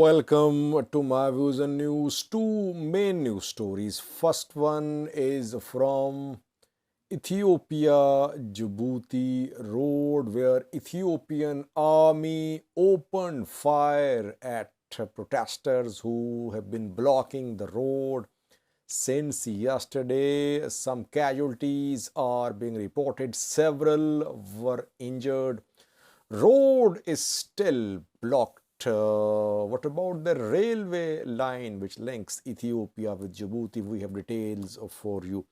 Welcome to my views and news. Two main news stories. First one is from Ethiopia Djibouti road, where Ethiopian army opened fire at protesters who have been blocking the road since yesterday. Some casualties are being reported, several were injured. Road is still blocked. What about the railway line which links Ethiopia with Djibouti? We have details for you.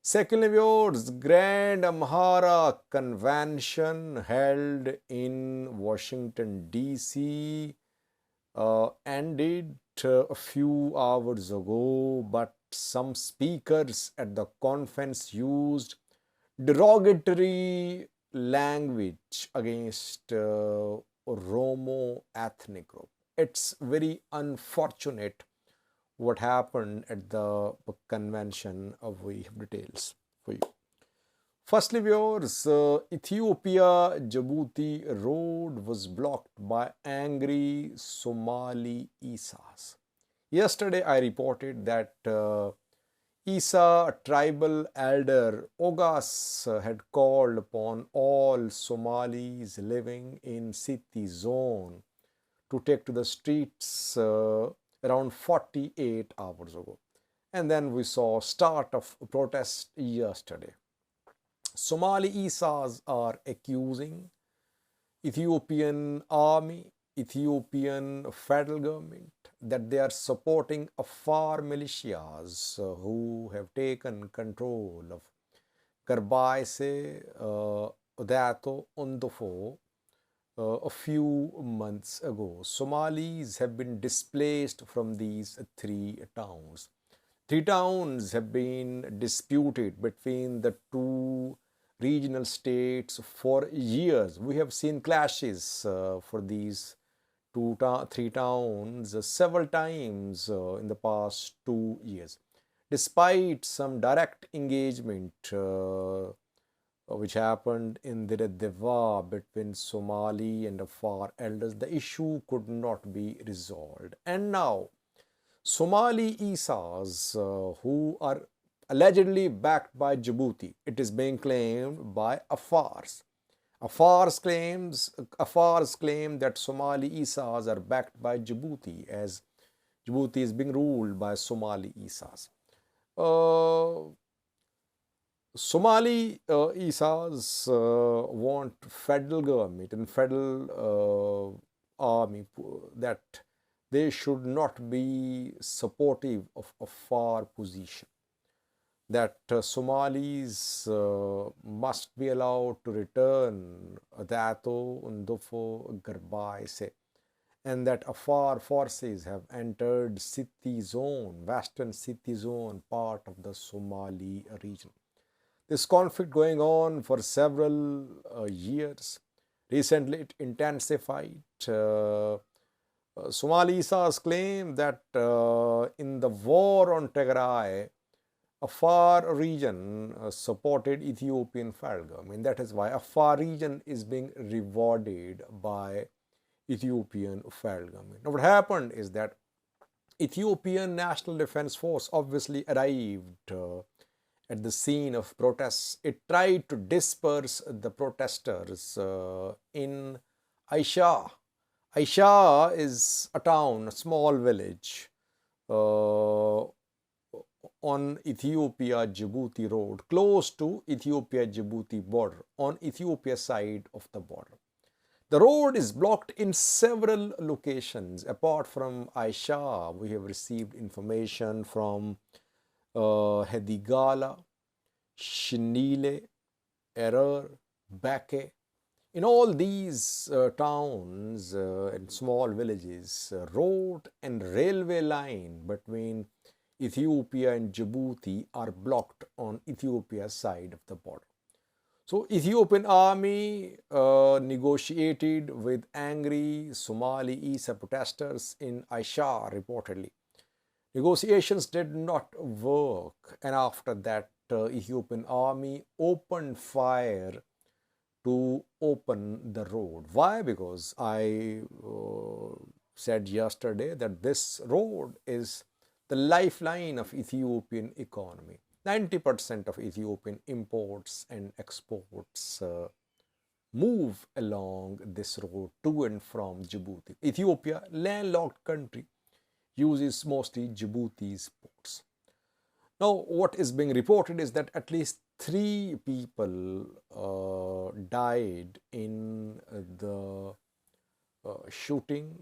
Secondly, viewers, Grand Amhara Convention held in Washington, D.C. Ended a few hours ago, but some speakers at the conference used derogatory language against Oromo ethnic group. It's very unfortunate what happened at the convention. We have details for you. Firstly, viewers, Ethiopia Djibouti road was blocked by angry Somali Isas. Yesterday, I reported that Isa tribal elder Ogas had called upon all Somalis living in Sitti zone to take to the streets around 48 hours ago. And then we saw start of protest yesterday. Somali Isas are accusing Ethiopian army, Ethiopian federal government that they are supporting Afar militias who have taken control of Garbaise, Odato, Undofo a few months ago. Somalis have been displaced from these three towns. Three towns have been disputed between the two regional states for years. We have seen clashes for these three towns several times in the past 2 years. Despite some direct engagement which happened in Deva between Somali and Afar elders, the issue could not be resolved. And now, Somali Isas who are allegedly backed by Djibouti, it is being claimed by Afars. Afar's claim that Somali Isas are backed by Djibouti, as Djibouti is being ruled by Somali Isas. Somali Isas want federal government and federal army that they should not be supportive of Afar position, that Somalis must be allowed to return Adato, Undofo, Garbaise, and that Afar forces have entered Sitti zone, western Sitti zone, part of the Somali region. This conflict going on for several years. Recently, it intensified. Somalis claim that in the war on Tigray, Afar region supported Ethiopian federal government. That is why Afar region is being rewarded by Ethiopian federal government. Now, what happened is that Ethiopian National Defense Force obviously arrived at the scene of protests. It tried to disperse the protesters in Aisha. Aisha is a town, a small village on Ethiopia-Djibouti road, close to Ethiopia-Djibouti border, on Ethiopia side of the border. The road is blocked in several locations. Apart from Aisha, we have received information from Hedigala, Shinile, Erer, Bake. In all these towns and small villages, road and railway line between Ethiopia and Djibouti are blocked on Ethiopia's side of the border. So Ethiopian army negotiated with angry Somali Isa protesters in Aisha reportedly. Negotiations did not work, and after that Ethiopian army opened fire to open the road. Why? Because I said yesterday that this road is the lifeline of Ethiopian economy. 90% of Ethiopian imports and exports move along this road to and from Djibouti. Ethiopia, landlocked country, uses mostly Djibouti's ports. Now, what is being reported is that at least 3 people died in the shooting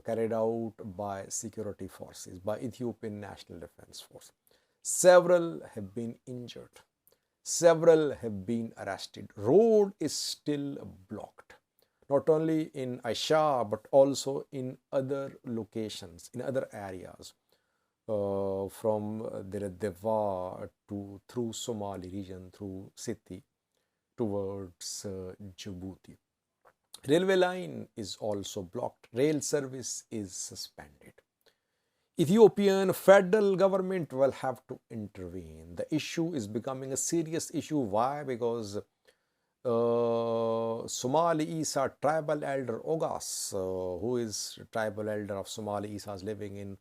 carried out by security forces, by Ethiopian National Defense Force. Several have been injured. Several have been arrested. Road is still blocked, not only in Aisha but also in other locations, in other areas, from Deva to through Somali region, through Sitti towards Djibouti. Railway line is also blocked. Rail service is suspended. Ethiopian federal government will have to intervene. The issue is becoming a serious issue. Why? Because Somali Isa tribal elder Ogas, who is tribal elder of Somali Isas living in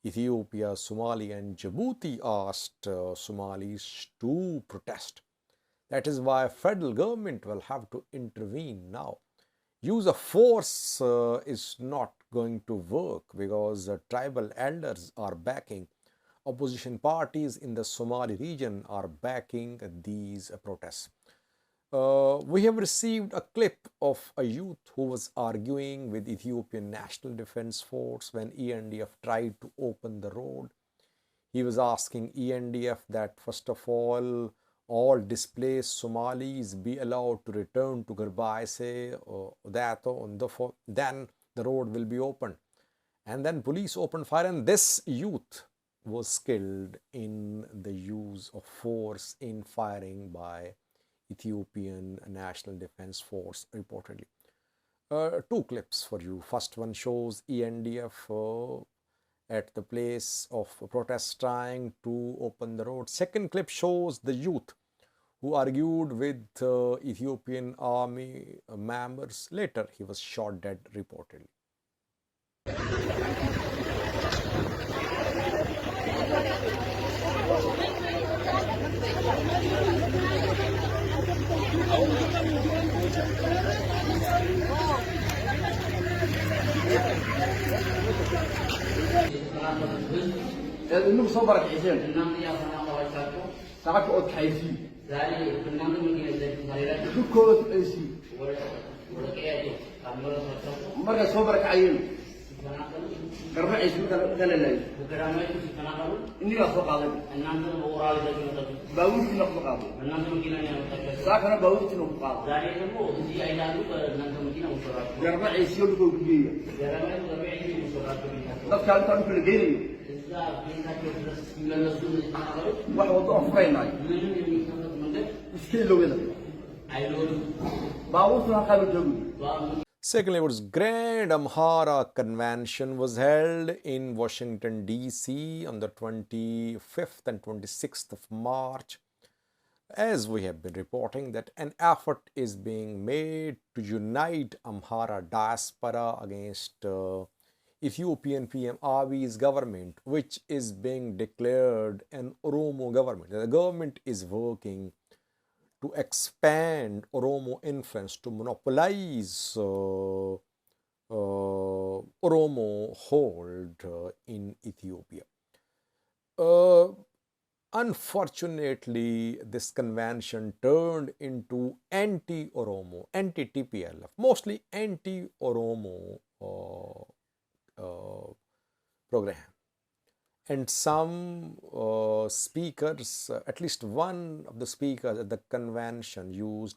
Ethiopia, Somalia and Djibouti, asked Somalis to protest. That is why federal government will have to intervene now. Use of force is not going to work because tribal elders are backing, opposition parties in the Somali region are backing these protests. We have received a clip of a youth who was arguing with Ethiopian National Defense Force when ENDF tried to open the road. He was asking ENDF that first of all displaced Somalis be allowed to return to Garbaise or Dato, then the road will be opened. And then police opened fire, and this youth was killed in the use of force in firing by Ethiopian National Defense Force reportedly. 2 clips for you. First one shows ENDF at the place of protest trying to open the road. Second clip shows the youth who argued with Ethiopian army members. Later, he was shot dead reportedly. إنه صبرك عشان ساعات قد حيسي شو كود حيسي مرة صبرك عين قرب عيسي قال لي إني أخلق عليك باويت نخلق عليك ساكن باويت نخلق عليك قرب عيسي يلقوا بيه dadka intaan kala geeyay wax wado afreynay iskii lowada baawusna qabi joogi. Secondly, it was Grand Amhara Convention was held in Washington, D.C. on the 25th and 26th of March. As we have been reporting that an effort is being made to unite Amhara diaspora against Ethiopian PM Abiy's government, which is being declared an Oromo government. The government is working to expand Oromo influence, to monopolize Oromo hold in Ethiopia. Unfortunately, this convention turned into anti-Oromo, anti-TPLF, mostly anti-Oromo program. And some speakers, at least one of the speakers at the convention, used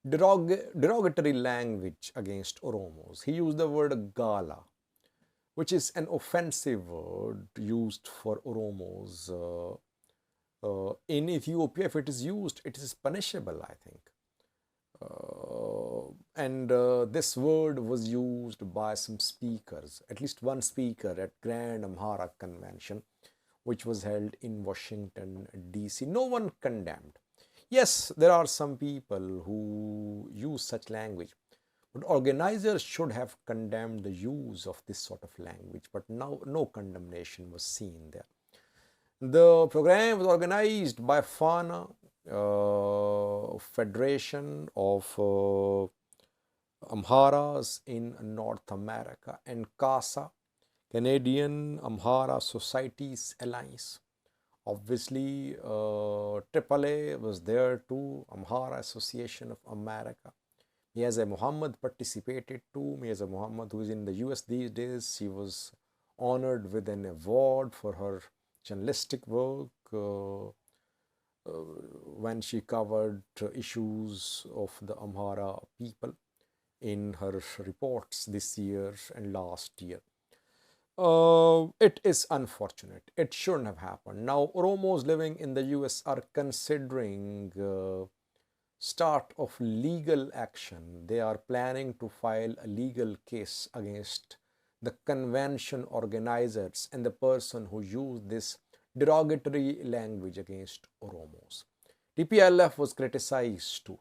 derogatory language against Oromos. He used the word gala, which is an offensive word used for Oromos. In Ethiopia, if it is used, it is punishable, I think. This word was used by some speakers, at least one speaker at Grand Amhara Convention, which was held in Washington, D.C. No one condemned. Yes, there are some people who use such language, But organizers should have condemned the use of this sort of language, but now no condemnation was seen there. The program was organized by FANA, Federation of Amharas in North America, and CASA, Canadian Amhara Societies Alliance. Obviously, AAA was there too, Amhara Association of America. Mirza Muhammad participated too. Mirza Muhammad, who is in the US these days, she was honored with an award for her journalistic work when she covered issues of the Amhara people in her reports this year and last year. It is unfortunate. It shouldn't have happened. Now, Oromos living in the US are considering start of legal action. They are planning to file a legal case against the convention organizers and the person who used this derogatory language against Oromos. TPLF was criticized too.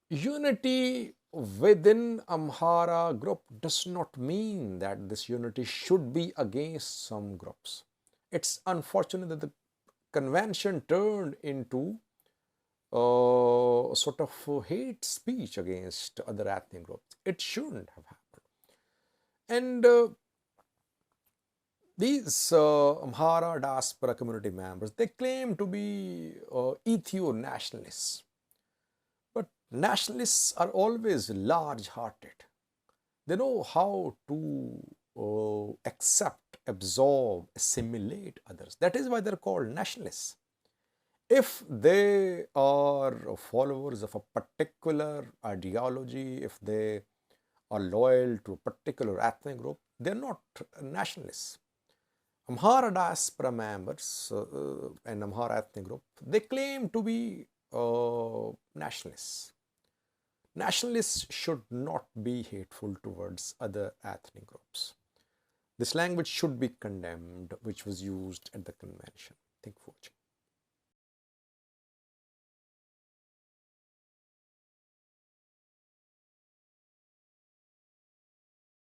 Unity within Amhara group does not mean that this unity should be against some groups. It's unfortunate that the convention turned into sort of hate speech against other ethnic groups. It shouldn't have happened. And these Amhara diaspora community members, they claim to be Ethio-nationalists. But nationalists are always large-hearted. They know how to accept, absorb, assimilate others. That is why they're called nationalists. If they are followers of a particular ideology, if they are loyal to a particular ethnic group, they're not nationalists. Amhara diaspora members and Amhara ethnic group, they claim to be nationalists. Nationalists should not be hateful towards other ethnic groups. This language should be condemned, which was used at the convention. Thank you for watching.